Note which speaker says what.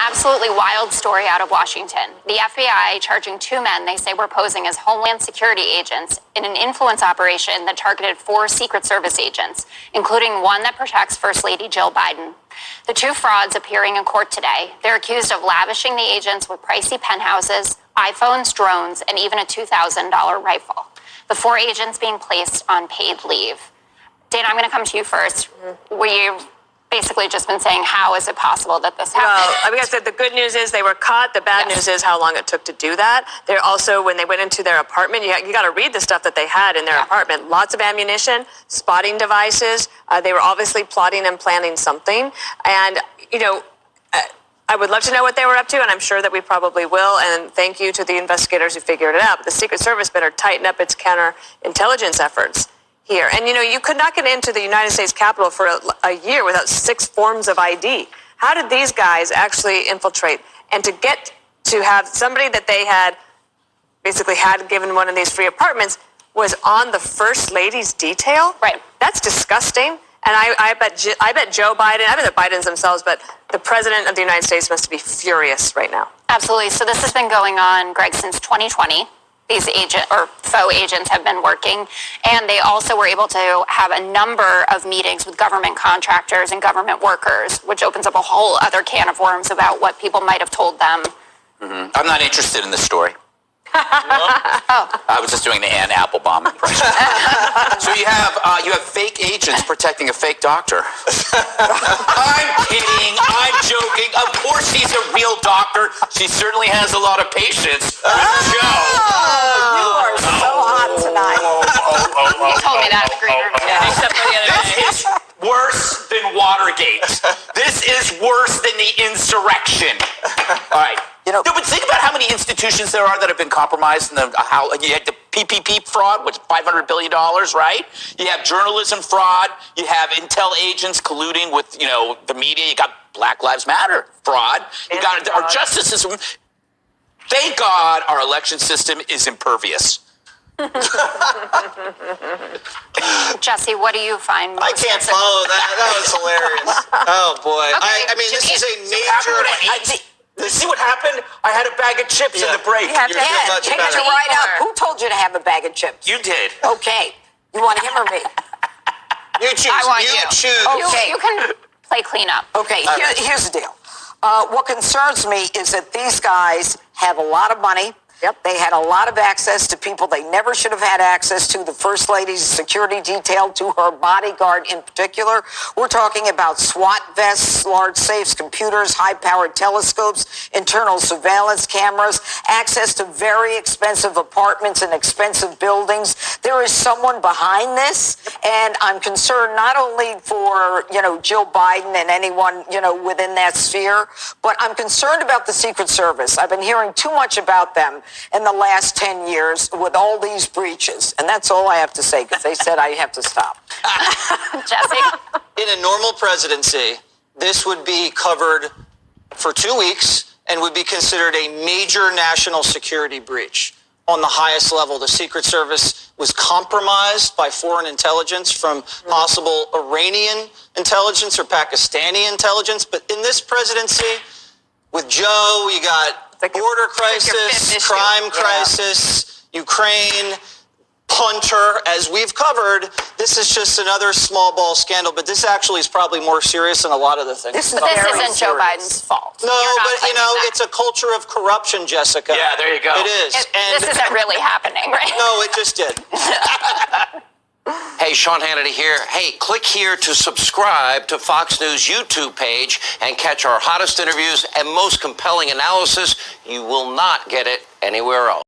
Speaker 1: absolutely wild story out of Washington. The FBI charging 2 men they say were posing as Homeland Security agents in an influence operation that targeted 4 Secret Service agents, including one that protects First Lady Jill Biden. The 2 frauds appearing in court today, they're accused of lavishing the agents with pricey penthouses, iPhones, drones, and even a $2,000 rifle. The 4 agents being placed on paid leave. Dana, I'm going to come to you first. We've basically just been saying, how is it possible that this happened?
Speaker 2: Well, I mean, I said the good news is they were caught. The bad news is how long it took to do that. They're also, when they went into their apartment, you got to read the stuff that they had in their apartment. Lots of ammunition, spotting devices. They were obviously plotting and planning something. And, you know, I would love to know what they were up to, and I'm sure that we probably will. And thank you to the investigators who figured it out. But the Secret Service better tighten up its counterintelligence efforts here. And, you know, you could not get into the United States Capitol for a year without 6 forms of ID. How did these guys actually infiltrate? And to get to have somebody that they had basically had given one of these free apartments was on the First Lady's detail?
Speaker 1: Right.
Speaker 2: That's disgusting. And I bet Joe Biden, I bet the Bidens themselves, but the President of the United States must be furious right now.
Speaker 1: Absolutely. So this has been going on, Greg, since 2020. These faux agents have been working, and they also were able to have a number of meetings with government contractors and government workers, which opens up a whole other can of worms about what people might have told them.
Speaker 3: Mm-hmm. I'm not interested in this story. I was just doing the Ann Applebaum impression. So you have fake agents protecting a fake doctor. I'm kidding. I'm joking. Of course he's a real doctor. She certainly has a lot of patience with Joe.
Speaker 4: You are so hot tonight.
Speaker 1: You told me that in the green room.
Speaker 2: Except for the other day.
Speaker 3: This is worse than Watergate. This is worse than the insurrection. All right. No, but think about how many institutions there are that have been compromised. You had the PPP fraud, which is $500 billion, right? You have journalism fraud. You have intel agents colluding with, you know, the media. You got Black Lives Matter fraud. You got our justice system. Thank God our election system is impervious.
Speaker 1: Jesse, what do you find most
Speaker 5: I can't follow that. That was hilarious. Oh, boy.
Speaker 1: Okay,
Speaker 5: I mean, this is a major...
Speaker 3: You see what happened? I had a bag of chips in the break.
Speaker 4: Take it right up. Who told you to have a bag of chips?
Speaker 3: You did.
Speaker 4: Okay. You want him or me?
Speaker 5: You choose.
Speaker 1: I want
Speaker 5: you
Speaker 1: you.
Speaker 5: choose.
Speaker 4: Okay.
Speaker 1: You can play cleanup.
Speaker 4: Okay, here's the deal. What concerns me is that these guys have a lot of money. Yep. They had a lot of access to people they never should have had access to. The First Lady's security detail, to her bodyguard in particular. We're talking about SWAT vests, large safes, computers, high-powered telescopes, internal surveillance cameras, access to very expensive apartments and expensive buildings. There is someone behind this, and I'm concerned not only for, you know, Jill Biden and anyone, you know, within that sphere, but I'm concerned about the Secret Service. I've been hearing too much about them in the last 10 years with all these breaches. And that's all I have to say, because they said I have to stop.
Speaker 1: Jesse?
Speaker 5: In a normal presidency, this would be covered for 2 weeks and would be considered a major national security breach. On the highest level, the Secret Service was compromised by foreign intelligence from possible Iranian intelligence or Pakistani intelligence. But in this presidency, with Joe, you got border crisis, crime crisis, Ukraine, punter, as we've covered. This is just another small ball scandal, but this actually is probably more serious than a lot of the things.
Speaker 1: This isn't Joe Biden's fault.
Speaker 5: No, but you know, it's a culture of corruption, Jessica.
Speaker 3: Yeah, there you go.
Speaker 5: It is.
Speaker 1: This isn't really happening, right?
Speaker 5: No, it just did.
Speaker 6: Hey, Sean Hannity here. Hey, click here to subscribe to Fox News YouTube page and catch our hottest interviews and most compelling analysis. You will not get it anywhere else.